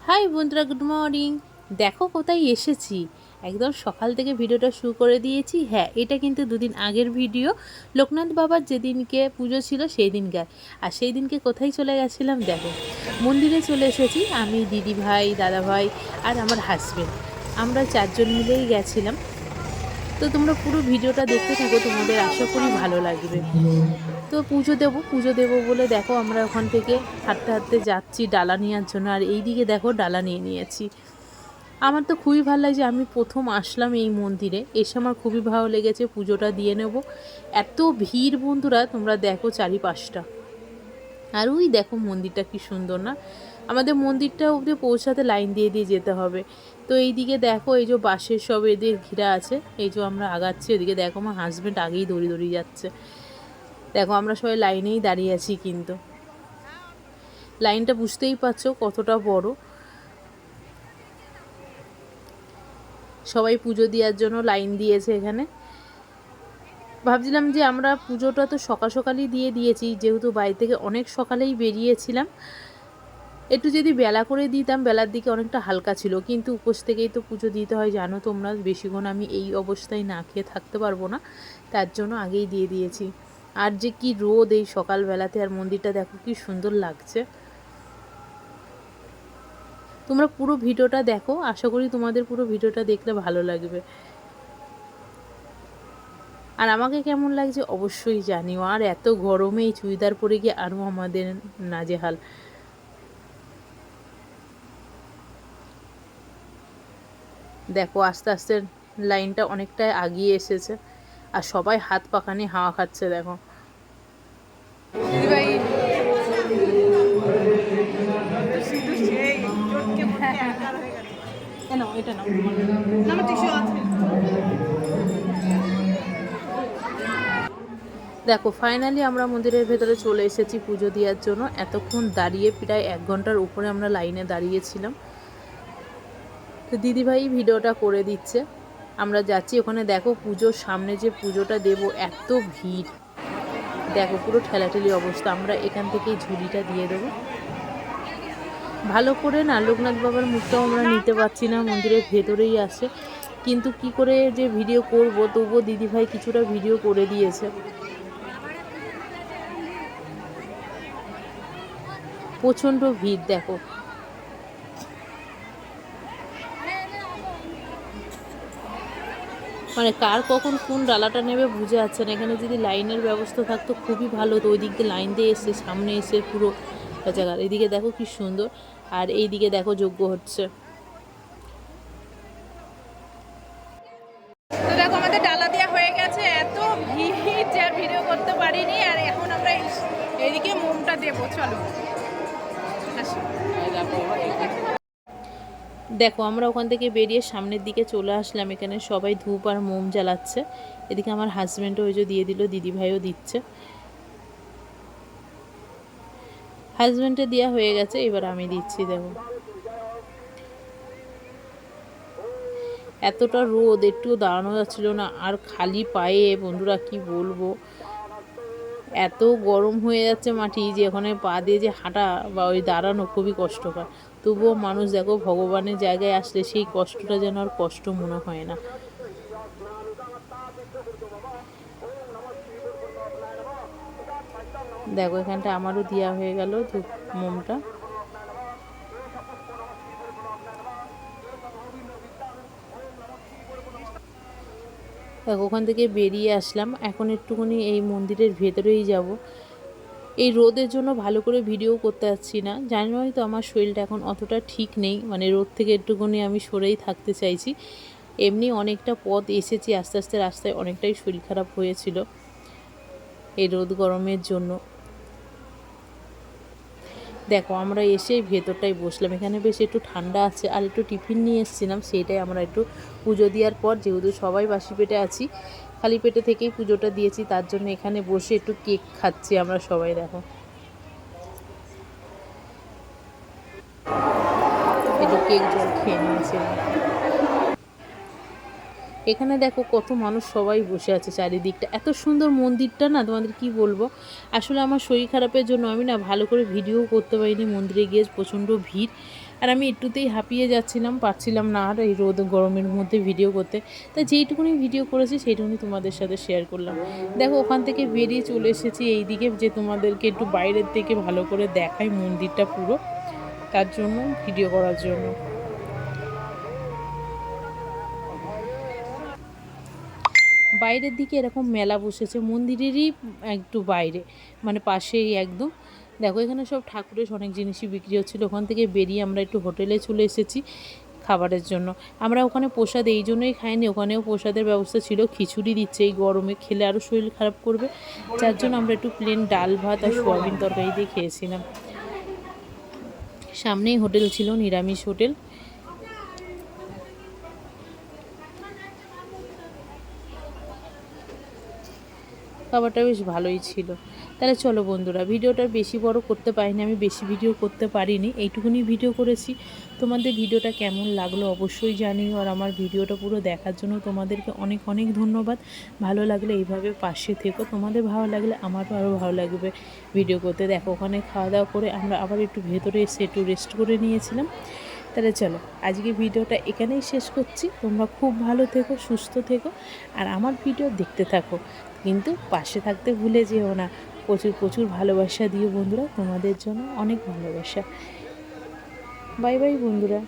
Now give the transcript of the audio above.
High বন্ধুরা, good morning. দেখো কোথায় এসেছি। একদম সকাল থেকে ভিডিওটা শুরু করে দিয়েছি। হ্যাঁ, এটা কিন্তু দুদিন আগের ভিডিও। লোকনাথ বাবার যেদিনকে পুজো ছিল সেই দিনকার। আর সেই দিনকে কোথায় চলে গেছিলাম দেখো, মন্দিরে চলে এসেছি। আমি, দিদি ভাই, দাদা ভাই আর আমার হাজবেন্ড, আমরা চারজন মিলেই গেছিলাম। তো তোমরা পুরো ভিডিওটা দেখতে থাকো, তোমাদের আশা করি ভালো লাগবে। তো পুজো দেবো বলে দেখো আমরা ওখান থেকে হাঁটতে হাঁটতে যাচ্ছি ডালা নেওয়ার জন্য। আর এই দিকে দেখো ডালা নিয়ে নিয়েছি। আমার তো খুবই ভালো লাগছে, আমি প্রথম আসলাম এই মন্দিরে, এসে আমার খুবই ভালো লেগেছে। পুজোটা দিয়ে নেব। এত ভিড় বন্ধুরা, তোমরা দেখো চারিপাশটা। আর ওই দেখো মন্দিরটা কি সুন্দর না। আমাদের মন্দিরটা অবধি পৌঁছাতে লাইন দিয়ে দিয়ে যেতে হবে। তো এইদিকে দেখো, এই যে বাঁশের সব এদের ঘিরা আছে, এই যে আমরা আগাচ্ছি। ওদিকে দেখো আমার হাজব্যান্ড আগেই দৌড়িয়ে যাচ্ছে। দেখো আমরা সবাই লাইনেই দাঁড়িয়ে আছি, কিন্তু লাইনটা বুঝতেই পারছো কতটা বড়। সবাই পুজো দেওয়ার জন্য লাইন দিয়েছে এখানে। ভাবছিলাম যে আমরা পুজোটা তো সকাল সকালই দিয়ে দিয়েছি, যেহেতু বাড়ি থেকে অনেক সকালেই বেরিয়েছিলাম। একটু যদি বেলা করে দিতাম, বেলার দিকে অনেকটা হালকা ছিল, কিন্তু উপোস থেকেই তো পুজো দিতে হয়, জানো তোমরা। বেশিক্ষণ আমি এই অবস্থায় না খেয়ে থাকতে পারবো না, তার জন্য আগেই দিয়ে দিয়েছি। আর যে কি রোদ এই সকালবেলাতে, আর মন্দিরটা দেখো কি সুন্দর লাগছে। তোমরা পুরো ভিডিওটা দেখো, আশা করি তোমাদের পুরো ভিডিওটা দেখলে ভালো লাগবে। আর আমাকে কেমন লাগছে অবশ্যই জানিও। আর এত গরমে এই চুড়িদার পরে গিয়ে আরও আমাদের নাজেহাল। দেখো আস্তে আস্তে লাইনটা অনেকটাই আগিয়ে এসেছে, আর সবাই হাত পাখানি হাওয়া খাচ্ছে। দেখো এটা না, দেখো ফাইনালি আমরা মন্দিরের ভেতরে চলে এসেছি পুজো দেওয়ার জন্য। এতক্ষণ দাঁড়িয়ে প্রায় 1 ঘন্টার উপরে আমরা লাইনে দাঁড়িয়েছিলাম। তো দিদিভাই ভিডিওটা করে দিচ্ছে, আমরা যাচ্ছি ওখানে। দেখো পুজোর সামনে যে পুজোটা দেব, এত ভিড় দেখো, পুরো ঠেলাঠেলি অবস্থা। আমরা এখান থেকেই ঝুলিটা দিয়ে দেবো। ভালো করে না লোকনাথ বাবার মুখটাও আমরা নিতে পারছি না, মন্দিরের ভেতরেই আসে। কিন্তু কি করে যে ভিডিও করব, তবুও দিদিভাই কিছুটা ভিডিও করে দিয়েছে। প্রচণ্ড ভিড় দেখো। মানে কার কখন কোন ডালাটা নেবে বুঝে যাচ্ছে না। এখানে যদি লাইনের ব্যবস্থা থাকতো খুবই ভালো, তো ওই দিক দিয়ে লাইন দিয়ে এসে সামনে এসে পুরো জায়গা। এইদিকে দেখো কি সুন্দর, আর এই দিকে দেখো যজ্ঞ হচ্ছে। তো দেখো আমাদের ডালা দেওয়া হয়ে গেছে। এত ভিড় যে আর ভিডিও করতে পারিনি। আর এখন আমরা এইদিকে মোমটা দেবো, চলো আসি। দেখো আমরা ওখান থেকে বেরিয়ে সামনের দিকে চলে আসলাম। এখানে সবাই ধূপ আর মোম জ্বালাচ্ছে। এদিকে আমার হাজব্যান্ডও ওই যে দিয়ে দিল, দিদিভাইও দিচ্ছে। হাজব্যান্ডে দেওয়া হয়ে গেছে, এবার আমি দিচ্ছি। দেখো এতটা রোদ, একটু দাঁড়ানো যাচ্ছিল না। আর খালি পায়ে বন্ধুরা কি বলবো, এত গরম হয়ে যাচ্ছে মাটি, যে ওখানে পা দিয়ে যে হাঁটা বা ওই দাঁড়ানো খুবই কষ্টকর। তবুও মানুষ দেখো ভগবানের জায়গায় আসলে সেই কষ্টটা যেন আর কষ্ট মনে হয় না। দেখো এখানটা আমারও দেওয়া হয়ে গেল ধূপ মোমটা। দেখো ওখান থেকে বেরিয়ে আসলাম, এখন একটুখানি এই মন্দিরের ভেতরেই যাব। এই রোদের জন্য ভালো করে ভিডিও করতে পারছি না, জানোই তো আমার শরীরটা এখন অতটা ঠিক নেই। মানে রোদ থেকে একটুখানি আমি সরেই থাকতে চাইছি। এমনি অনেকটা পথ এসেছি, আস্তে আস্তে রাস্তায় অনেকটাই শরীর খারাপ হয়েছিল এই রোদ গরমের জন্য। দেখো আমরা এসে ভেতরটাই বসলাম, এখানে বেশ একটু ঠান্ডা আছে। আর একটু টিফিন নিয়ে এসেছিলাম, সেইটাই আমরা একটু পুজো দেওয়ার পর, যেহেতু সবাই বাসি পেটে আছি, খালি পেটে থেকেই পুজোটা দিয়েছি, তার জন্য এখানে বসে একটু কেক খাচ্ছি আমরা সবাই। দেখো একটু কেক জল খেয়ে নিয়েছিলাম। এখানে দেখো কত মানুষ সবাই বসে আছে চারিদিকটা। এত সুন্দর মন্দিরটা না, তোমাদের কি বলবো। আসলে আমার শরীর খারাপের জন্য আমি না ভালো করে ভিডিও করতে পারিনি। মন্দিরে গিয়ে প্রচণ্ড ভিড়, আর আমি একটুতেই হাঁপিয়ে যাচ্ছিলাম, পারছিলাম না আর এই রোদ গরমের মধ্যে ভিডিও করতে। তাই যেইটুকুনি ভিডিও করেছি সেইটুকুনি তোমাদের সাথে শেয়ার করলাম। দেখো ওখান থেকে বেরিয়ে চলে এসেছি এইদিকে, যে তোমাদেরকে একটু বাইরের থেকে ভালো করে দেখাই মন্দিরটা পুরো, তার জন্য ভিডিও করার জন্য। বাইরের দিকে এরকম মেলা বসেছে মন্দিরেরই একটু বাইরে, মানে পাশেই একদম। দেখো এখানে সব ঠাকুরের অনেক জিনিসই বিক্রি হচ্ছিলো। ওখান থেকে বেরিয়ে আমরা একটু হোটেলে চলে এসেছি খাবারের জন্য। আমরা ওখানে প্রসাদ এই জন্যই খাইনি, ওখানেও প্রসাদের ব্যবস্থা ছিল, খিচুড়ি দিচ্ছে, এই গরমে খেলে আরও শরীর খারাপ করবে, যার জন্য আমরা একটু প্লেন ডাল ভাত আর সোয়াবিন তরকারি দিয়ে খেয়েছিলাম। সামনেই হোটেল ছিল, নিরামিষ হোটেল। খাবারটা বেশ ভালোই ছিল। তাহলে চলো বন্ধুরা, ভিডিওটা বেশি বড় করতে পারিনি, আমি বেশি ভিডিও করতে পারিনি, এইটুকুনি ভিডিও করেছি। তোমাদের ভিডিওটা কেমন লাগলো অবশ্যই জানিও, আর আমার ভিডিওটা পুরো দেখার জন্য তোমাদেরকে অনেক অনেক ধন্যবাদ। ভালো লাগলে এইভাবে পাশে থেকো, তোমাদের ভালো লাগলে আমারও আরও ভালো লাগবে ভিডিও করতে। দেখো ওখানে খাওয়া দাওয়া করে আমরা আবার একটু ভেতরে এসে একটু রেস্ট করে নিয়েছিলাম। তাহলে চলো আজকে ভিডিওটা এখানেই শেষ করছি। তোমরা খুব ভালো থেকো, সুস্থ থেকো, আর আমার ভিডিও দেখতে থাকো, কিন্তু পাশে থাকতে ভুলে যেও না। প্রচুর প্রচুর ভালোবাসা দিও বন্ধুরা, তোমাদের জন্য অনেক ভালোবাসা। বাই বাই বন্ধুরা।